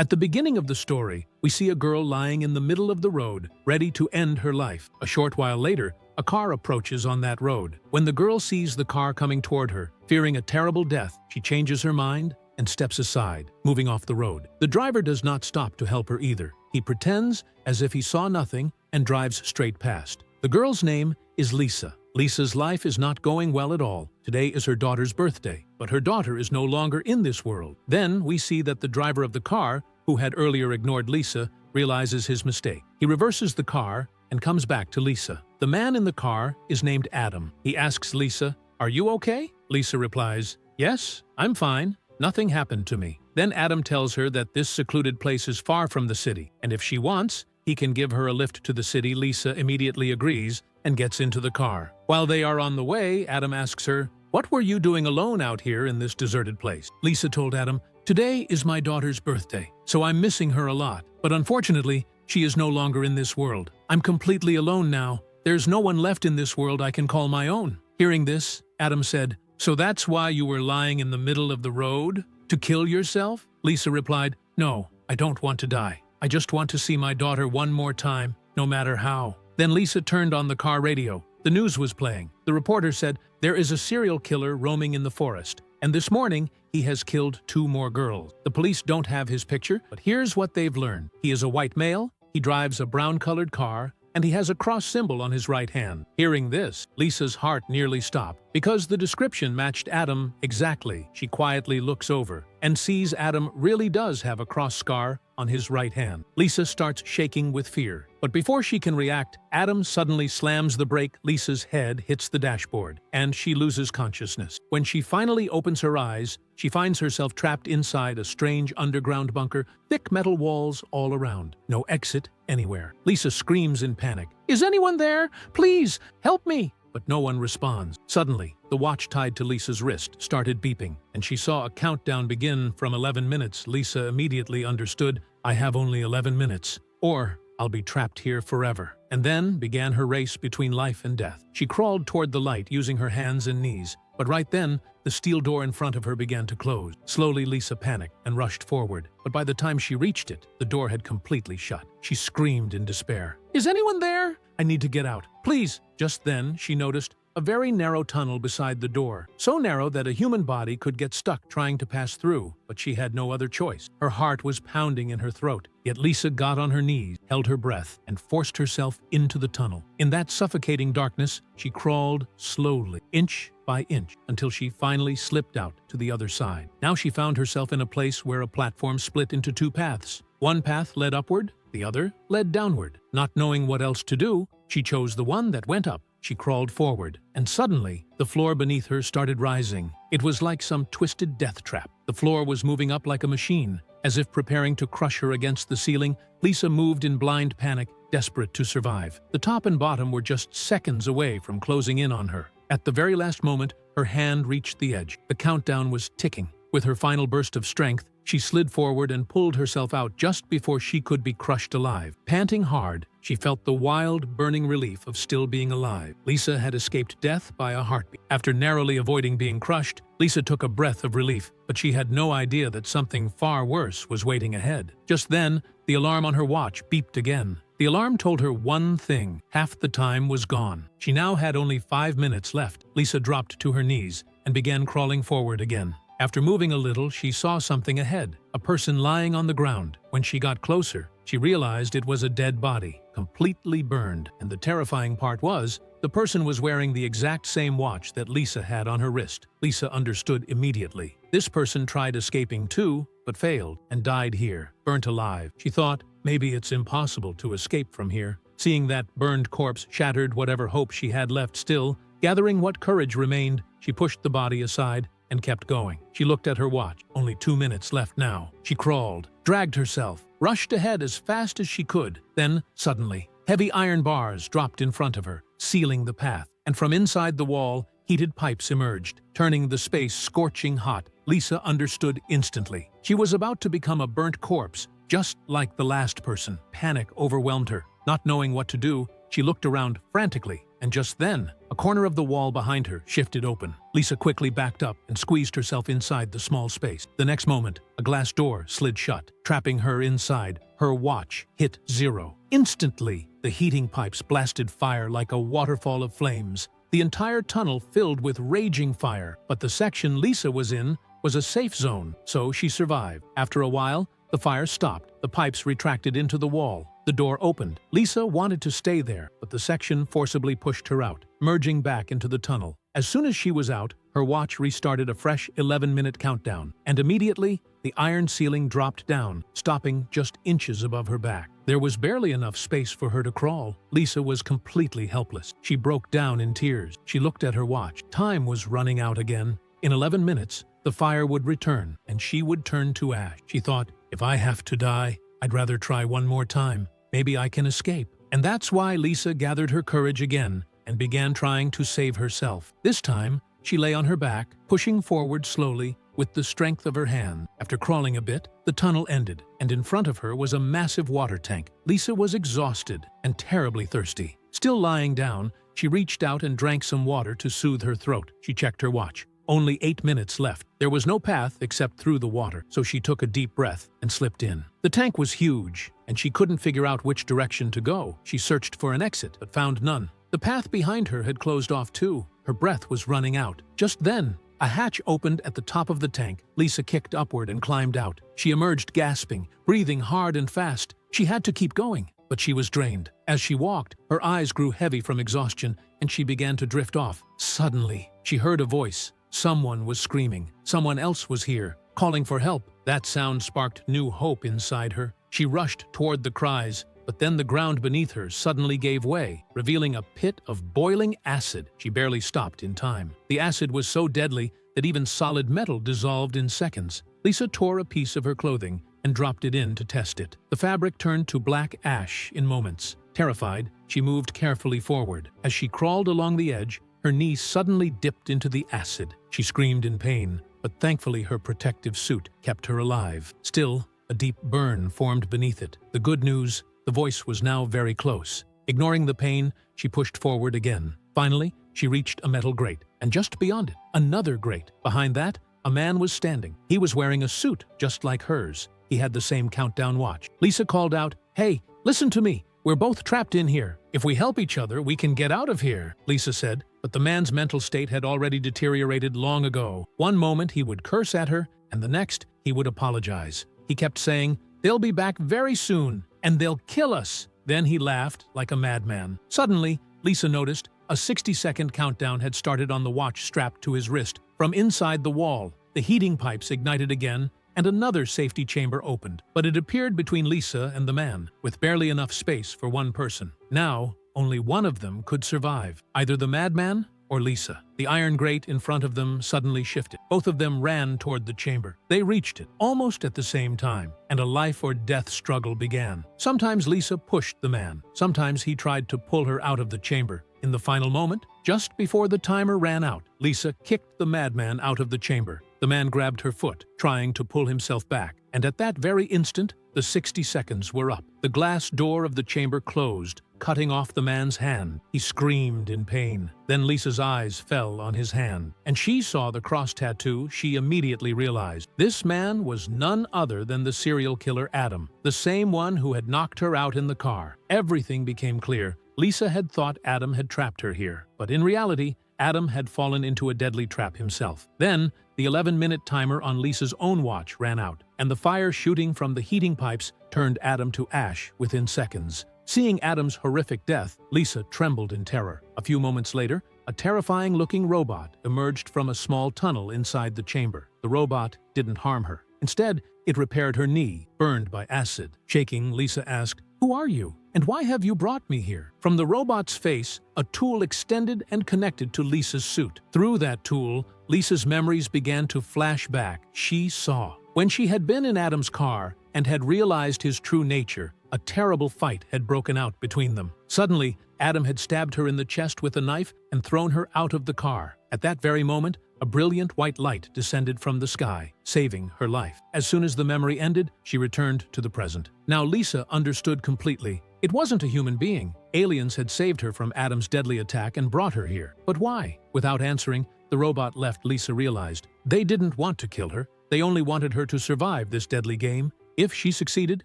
At the beginning of the story, we see a girl lying in the middle of the road, ready to end her life. A short while later, a car approaches on that road. When the girl sees the car coming toward her, fearing a terrible death, she changes her mind and steps aside, moving off the road. The driver does not stop to help her either. He pretends as if he saw nothing and drives straight past. The girl's name is Lisa. Lisa's life is not going well at all. Today is her daughter's birthday, but her daughter is no longer in this world. Then we see that the driver of the car, who had earlier ignored Lisa, realizes his mistake. He reverses the car and comes back to Lisa. The man in the car is named Adam. He asks Lisa, "Are you okay?" Lisa replies, "Yes, I'm fine. Nothing happened to me." Then Adam tells her that this secluded place is far from the city, and if she wants, he can give her a lift to the city. Lisa immediately agrees and gets into the car. While they are on the way, Adam asks her, "What were you doing alone out here in this deserted place?" Lisa told Adam, "Today is my daughter's birthday, so I'm missing her a lot. But unfortunately, she is no longer in this world. I'm completely alone now. There's no one left in this world I can call my own." Hearing this, Adam said, "So that's why you were lying in the middle of the road? To kill yourself?" Lisa replied, "No, I don't want to die. I just want to see my daughter one more time, no matter how." Then Lisa turned on the car radio. The news was playing. The reporter said, "There is a serial killer roaming in the forest, and this morning he has killed 2 more girls." The police don't have his picture, but here's what they've learned. He is a white male, he drives a brown-colored car, and he has a cross symbol on his right hand. Hearing this, Lisa's heart nearly stopped. Because the description matched Adam exactly, she quietly looks over and sees Adam really does have a cross scar on his right hand. Lisa starts shaking with fear. But before she can react, Adam suddenly slams the brake. Lisa's head hits the dashboard, and she loses consciousness. When she finally opens her eyes, she finds herself trapped inside a strange underground bunker, thick metal walls all around. No exit anywhere. Lisa screams in panic, "Is anyone there? Please, help me!" But no one responds. Suddenly, the watch tied to Lisa's wrist started beeping, and she saw a countdown begin from 11 minutes. Lisa immediately understood, "I have only 11 minutes, or I'll be trapped here forever." And then began her race between life and death. She crawled toward the light using her hands and knees, but right then, the steel door in front of her began to close. Slowly, Lisa panicked and rushed forward, but by the time she reached it, the door had completely shut. She screamed in despair, "Is anyone there? I need to get out. Please!" Just then, she noticed a very narrow tunnel beside the door, so narrow that a human body could get stuck trying to pass through, but she had no other choice. Her heart was pounding in her throat, yet Lisa got on her knees, held her breath, and forced herself into the tunnel. In that suffocating darkness, she crawled slowly, inch by inch, until she finally slipped out to the other side. Now she found herself in a place where a platform split into 2 paths. One path led upward, the other led downward. Not knowing what else to do, she chose the one that went up. She crawled forward, and suddenly, the floor beneath her started rising. It was like some twisted death trap. The floor was moving up like a machine, as if preparing to crush her against the ceiling. Lisa moved in blind panic, desperate to survive. The top and bottom were just seconds away from closing in on her. At the very last moment, her hand reached the edge. The countdown was ticking. With her final burst of strength, she slid forward and pulled herself out just before she could be crushed alive. Panting hard, she felt the wild, burning relief of still being alive. Lisa had escaped death by a heartbeat. After narrowly avoiding being crushed, Lisa took a breath of relief, but she had no idea that something far worse was waiting ahead. Just then, the alarm on her watch beeped again. The alarm told her one thing: half the time was gone. She now had only 5 minutes left. Lisa dropped to her knees and began crawling forward again. After moving a little, she saw something ahead, a person lying on the ground. When she got closer, she realized it was a dead body, completely burned, and the terrifying part was, the person was wearing the exact same watch that Lisa had on her wrist. Lisa understood immediately. This person tried escaping too, but failed, and died here, burnt alive. She thought, maybe it's impossible to escape from here. Seeing that burned corpse shattered whatever hope she had left. Still, gathering what courage remained, she pushed the body aside and kept going. She looked at her watch. Only 2 minutes left now. She crawled, dragged herself, rushed ahead as fast as she could. Then, suddenly, heavy iron bars dropped in front of her, sealing the path. And from inside the wall, heated pipes emerged, turning the space scorching hot. Lisa understood instantly. She was about to become a burnt corpse, just like the last person. Panic overwhelmed her. Not knowing what to do, she looked around frantically. and just then, a corner of the wall behind her shifted open. Lisa quickly backed up and squeezed herself inside the small space. The next moment, a glass door slid shut, trapping her inside. Her watch hit 0. Instantly, the heating pipes blasted fire like a waterfall of flames. The entire tunnel filled with raging fire, but the section Lisa was in was a safe zone, so she survived. After a while, the fire stopped. The pipes retracted into the wall. The door opened. Lisa wanted to stay there, but the section forcibly pushed her out, merging back into the tunnel. As soon as she was out, her watch restarted a fresh 11-minute countdown, and immediately, the iron ceiling dropped down, stopping just inches above her back. There was barely enough space for her to crawl. Lisa was completely helpless. She broke down in tears. She looked at her watch. Time was running out again. In 11 minutes, the fire would return, and she would turn to ash. She thought, if I have to die, I'd rather try one more time. Maybe I can escape. And that's why Lisa gathered her courage again and began trying to save herself. This time, she lay on her back, pushing forward slowly with the strength of her hand. After crawling a bit, the tunnel ended, and in front of her was a massive water tank. Lisa was exhausted and terribly thirsty. Still lying down, she reached out and drank some water to soothe her throat. She checked her watch. Only 8 minutes left. There was no path except through the water, so she took a deep breath and slipped in. The tank was huge, and she couldn't figure out which direction to go. She searched for an exit, but found none. The path behind her had closed off too. Her breath was running out. Just then, a hatch opened at the top of the tank. Lisa kicked upward and climbed out. She emerged gasping, breathing hard and fast. She had to keep going, but she was drained. As she walked, her eyes grew heavy from exhaustion, and she began to drift off. Suddenly, she heard a voice. Someone was screaming. Someone else was here, calling for help. That sound sparked new hope inside her. She rushed toward the cries, but then the ground beneath her suddenly gave way, revealing a pit of boiling acid. She barely stopped in time. The acid was so deadly that even solid metal dissolved in seconds. Lisa tore a piece of her clothing and dropped it in to test it. The fabric turned to black ash in moments. Terrified, she moved carefully forward. As she crawled along the edge, her knee suddenly dipped into the acid. She screamed in pain, but thankfully her protective suit kept her alive. Still, a deep burn formed beneath it. The good news, the voice was now very close. Ignoring the pain, she pushed forward again. Finally, she reached a metal grate, and just beyond it, another grate. Behind that, a man was standing. He was wearing a suit just like hers. He had the same countdown watch. Lisa called out, "Hey, listen to me. We're both trapped in here. If we help each other, we can get out of here," Lisa said. But the man's mental state had already deteriorated long ago. One moment he would curse at her, and the next he would apologize. He kept saying, "They'll be back very soon, and they'll kill us." Then he laughed like a madman. Suddenly, Lisa noticed a 60-second countdown had started on the watch strapped to his wrist. From inside the wall, the heating pipes ignited again, and another safety chamber opened. But it appeared between Lisa and the man, with barely enough space for one person. Now, only one of them could survive, either the madman or Lisa. The iron grate in front of them suddenly shifted. Both of them ran toward the chamber. They reached it almost at the same time, and a life-or-death struggle began. Sometimes Lisa pushed the man. Sometimes he tried to pull her out of the chamber. In the final moment, just before the timer ran out, Lisa kicked the madman out of the chamber. The man grabbed her foot, trying to pull himself back, and at that very instant, the 60 seconds were up. The glass door of the chamber closed, cutting off the man's hand. He screamed in pain. Then Lisa's eyes fell on his hand, and she saw the cross tattoo. She immediately realized this man was none other than the serial killer Adam, the same one who had knocked her out in the car. Everything became clear. Lisa had thought Adam had trapped her here, but in reality, Adam had fallen into a deadly trap himself. Then, the 11-minute timer on Lisa's own watch ran out, and the fire shooting from the heating pipes turned Adam to ash within seconds. Seeing Adam's horrific death, Lisa trembled in terror. A few moments later, a terrifying-looking robot emerged from a small tunnel inside the chamber. The robot didn't harm her. Instead, it repaired her knee, burned by acid. Shaking, Lisa asked, "Who are you? And why have you brought me here?" From the robot's face, a tool extended and connected to Lisa's suit. Through that tool, Lisa's memories began to flash back. She saw. When she had been in Adam's car and had realized his true nature, a terrible fight had broken out between them. Suddenly, Adam had stabbed her in the chest with a knife and thrown her out of the car. At that very moment, a brilliant white light descended from the sky, saving her life. As soon as the memory ended, she returned to the present. Now Lisa understood completely. It wasn't a human being. Aliens had saved her from Adam's deadly attack and brought her here. But why? Without answering, the robot left. Lisa realized they didn't want to kill her. They only wanted her to survive this deadly game. If she succeeded,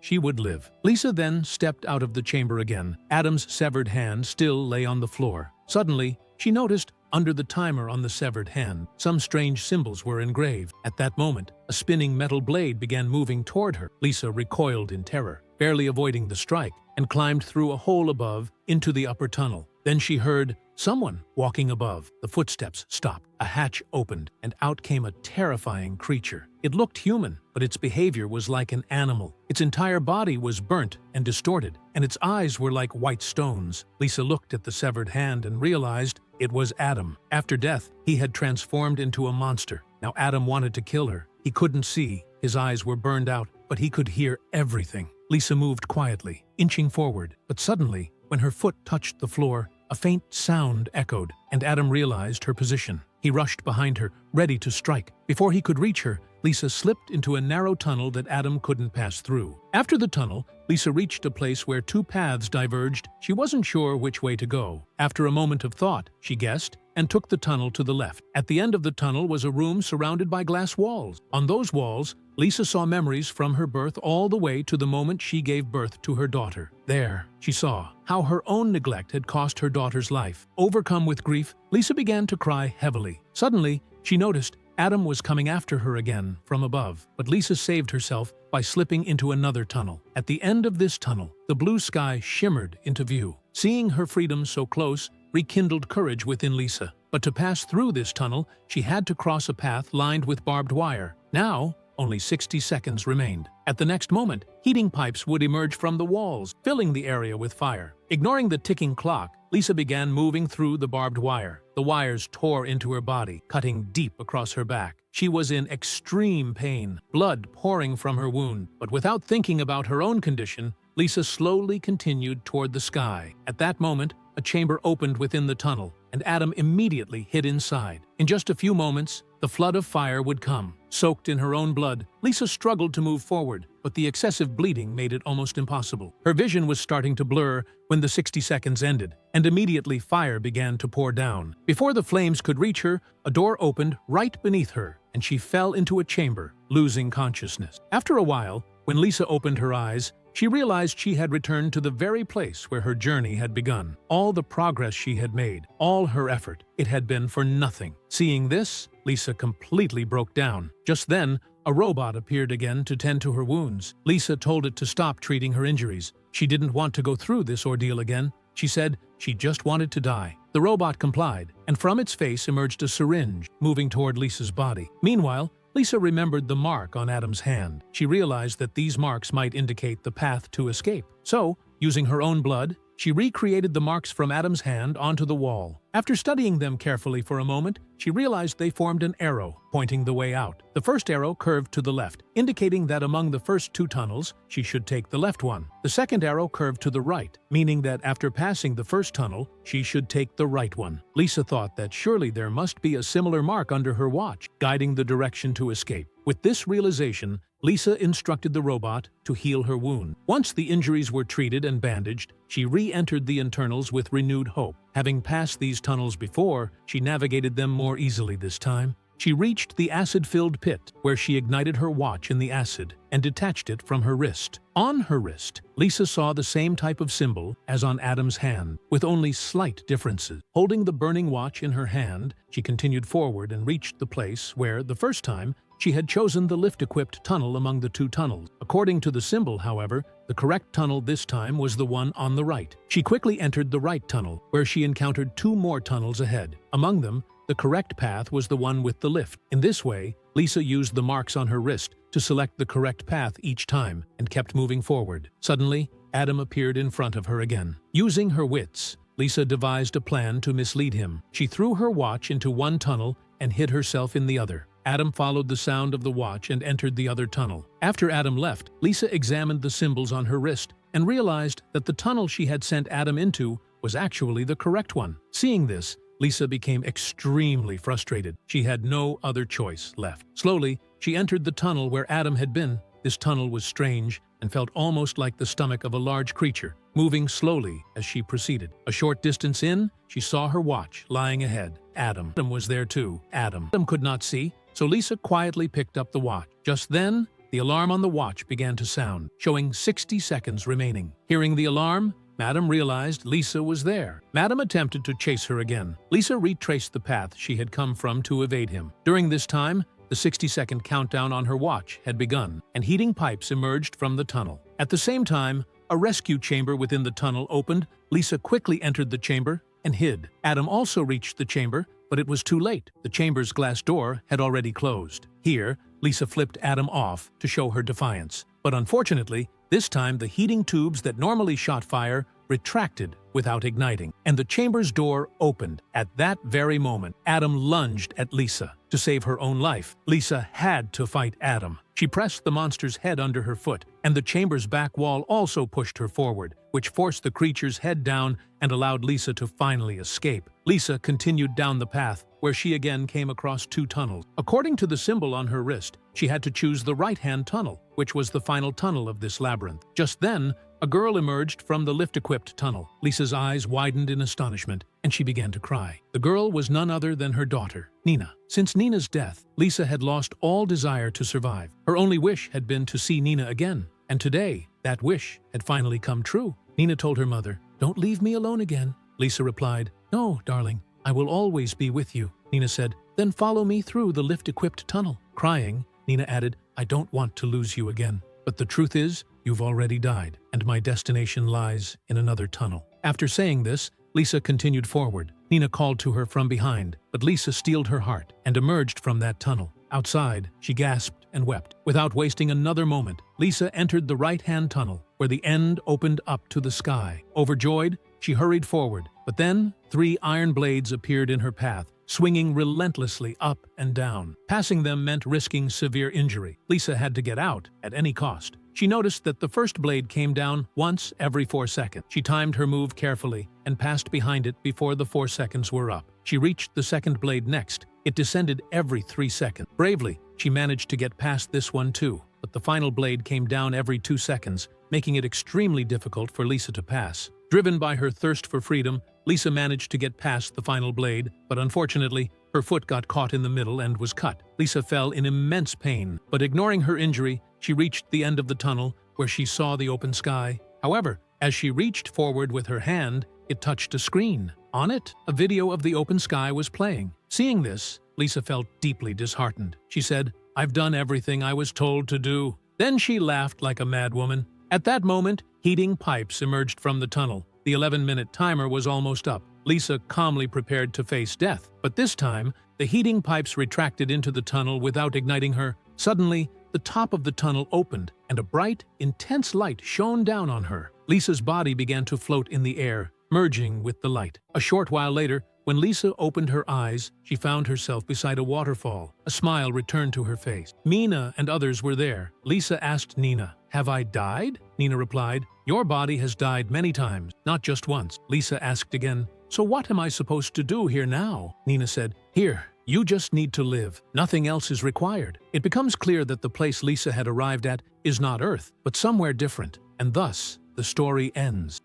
she would live. Lisa then stepped out of the chamber again. Adam's severed hand still lay on the floor. Suddenly, she noticed under the timer on the severed hand, some strange symbols were engraved. At that moment, a spinning metal blade began moving toward her. Lisa recoiled in terror, barely avoiding the strike, and climbed through a hole above into the upper tunnel. Then she heard someone walking above. The footsteps stopped. A hatch opened, and out came a terrifying creature. It looked human, but its behavior was like an animal. Its entire body was burnt and distorted, and its eyes were like white stones. Lisa looked at the severed hand and realized it was Adam. After death, he had transformed into a monster. Now Adam wanted to kill her. He couldn't see. His eyes were burned out, but he could hear everything. Lisa moved quietly, inching forward, but suddenly, when her foot touched the floor, a faint sound echoed, and Adam realized her position. He rushed behind her, ready to strike. Before he could reach her, Lisa slipped into a narrow tunnel that Adam couldn't pass through. After the tunnel, Lisa reached a place where two paths diverged. She wasn't sure which way to go. After a moment of thought, she guessed and took the tunnel to the left. At the end of the tunnel was a room surrounded by glass walls. On those walls, Lisa saw memories from her birth all the way to the moment she gave birth to her daughter. There, she saw how her own neglect had cost her daughter's life. Overcome with grief, Lisa began to cry heavily. Suddenly, she noticed Adam was coming after her again from above, but Lisa saved herself by slipping into another tunnel. At the end of this tunnel, the blue sky shimmered into view. Seeing her freedom so close rekindled courage within Lisa. But to pass through this tunnel, she had to cross a path lined with barbed wire. Now, only 60 seconds remained. At the next moment, heating pipes would emerge from the walls, filling the area with fire. Ignoring the ticking clock, Lisa began moving through the barbed wire. The wires tore into her body, cutting deep across her back. She was in extreme pain, blood pouring from her wound. But without thinking about her own condition, Lisa slowly continued toward the sky. At that moment, a chamber opened within the tunnel, and Adam immediately hid inside. In just a few moments, the flood of fire would come. Soaked in her own blood, Lisa struggled to move forward, but the excessive bleeding made it almost impossible. Her vision was starting to blur when the 60 seconds ended, and immediately fire began to pour down. Before the flames could reach her, a door opened right beneath her, and she fell into a chamber, losing consciousness. After a while, when Lisa opened her eyes, she realized she had returned to the very place where her journey had begun. All the progress she had made, all her effort, it had been for nothing. Seeing this, Lisa completely broke down. Just then, a robot appeared again to tend to her wounds. Lisa told it to stop treating her injuries. She didn't want to go through this ordeal again. She said she just wanted to die. The robot complied, and from its face emerged a syringe, moving toward Lisa's body. Meanwhile, Lisa remembered the mark on Adam's hand. She realized that these marks might indicate the path to escape. So, using her own blood, she recreated the marks from Adam's hand onto the wall. After studying them carefully for a moment, she realized they formed an arrow, pointing the way out. The first arrow curved to the left, indicating that among the first two tunnels, she should take the left one. The second arrow curved to the right, meaning that after passing the first tunnel, she should take the right one. Lisa thought that surely there must be a similar mark under her watch, guiding the direction to escape. With this realization, Lisa instructed the robot to heal her wound. Once the injuries were treated and bandaged, she re-entered the internals with renewed hope. Having passed these tunnels before, she navigated them more easily this time. She reached the acid-filled pit, where she ignited her watch in the acid and detached it from her wrist. On her wrist, Lisa saw the same type of symbol as on Adam's hand, with only slight differences. Holding the burning watch in her hand, she continued forward and reached the place where, the first time, she had chosen the lift-equipped tunnel among the two tunnels. According to the symbol, however, the correct tunnel this time was the one on the right. She quickly entered the right tunnel, where she encountered two more tunnels ahead. Among them, the correct path was the one with the lift. In this way, Lisa used the marks on her wrist to select the correct path each time and kept moving forward. Suddenly, Adam appeared in front of her again. Using her wits, Lisa devised a plan to mislead him. She threw her watch into one tunnel and hid herself in the other. Adam followed the sound of the watch and entered the other tunnel. After Adam left, Lisa examined the symbols on her wrist and realized that the tunnel she had sent Adam into was actually the correct one. Seeing this, Lisa became extremely frustrated. She had no other choice left. Slowly, she entered the tunnel where Adam had been. This tunnel was strange and felt almost like the stomach of a large creature, moving slowly as she proceeded. A short distance in, she saw her watch lying ahead. Adam was there too. Adam could not see, so Lisa quietly picked up the watch. Just then, the alarm on the watch began to sound, showing 60 seconds remaining. Hearing the alarm, Madam realized Lisa was there. Madam attempted to chase her again. Lisa retraced the path she had come from to evade him. During this time, the 60-second countdown on her watch had begun, and heating pipes emerged from the tunnel. At the same time, a rescue chamber within the tunnel opened. Lisa quickly entered the chamber and hid. Adam also reached the chamber, but it was too late. The chamber's glass door had already closed. Here, Lisa flipped Adam off to show her defiance. But unfortunately, this time the heating tubes that normally shot fire retracted without igniting, and the chamber's door opened. At that very moment, Adam lunged at Lisa. To save her own life, Lisa had to fight Adam. She pressed the monster's head under her foot, and the chamber's back wall also pushed her forward, which forced the creature's head down and allowed Lisa to finally escape. Lisa continued down the path, where she again came across two tunnels. According to the symbol on her wrist, she had to choose the right-hand tunnel, which was the final tunnel of this labyrinth. Just then, a girl emerged from the lift-equipped tunnel. Lisa's eyes widened in astonishment, and she began to cry. The girl was none other than her daughter, Nina. Since Nina's death, Lisa had lost all desire to survive. Her only wish had been to see Nina again, and today, that wish had finally come true. Nina told her mother, "Don't leave me alone again." Lisa replied, "No, darling, I will always be with you." Nina said, "Then follow me through the lift-equipped tunnel." Crying, Nina added, "I don't want to lose you again. But the truth is, you've already died, and my destination lies in another tunnel." After saying this, Lisa continued forward. Nina called to her from behind, but Lisa steeled her heart and emerged from that tunnel. Outside, she gasped and wept. Without wasting another moment, Lisa entered the right-hand tunnel, where the end opened up to the sky. Overjoyed, she hurried forward, but then 3 iron blades appeared in her path, swinging relentlessly up and down. Passing them meant risking severe injury. Lisa had to get out at any cost. She noticed that the first blade came down once every 4 seconds. She timed her move carefully and passed behind it before the 4 seconds were up. She reached the second blade next. It descended every 3 seconds. Bravely, she managed to get past this one too, but the final blade came down every 2 seconds, making it extremely difficult for Lisa to pass. Driven by her thirst for freedom, Lisa managed to get past the final blade, but unfortunately, her foot got caught in the middle and was cut. Lisa fell in immense pain, but ignoring her injury, she reached the end of the tunnel where she saw the open sky. However, as she reached forward with her hand, it touched a screen. On it, a video of the open sky was playing. Seeing this, Lisa felt deeply disheartened. She said, "I've done everything I was told to do." Then she laughed like a madwoman. At that moment, heating pipes emerged from the tunnel. The 11-minute timer was almost up. Lisa calmly prepared to face death, but this time, the heating pipes retracted into the tunnel without igniting her. Suddenly, the top of the tunnel opened, and a bright, intense light shone down on her. Lisa's body began to float in the air, merging with the light. A short while later, when Lisa opened her eyes, she found herself beside a waterfall. A smile returned to her face. Mina and others were there. Lisa asked Nina, "Have I died?" Nina replied, "Your body has died many times, not just once." Lisa asked again, "So what am I supposed to do here now?" Nina said, "Here, you just need to live. Nothing else is required." It becomes clear that the place Lisa had arrived at is not Earth, but somewhere different, and thus the story ends.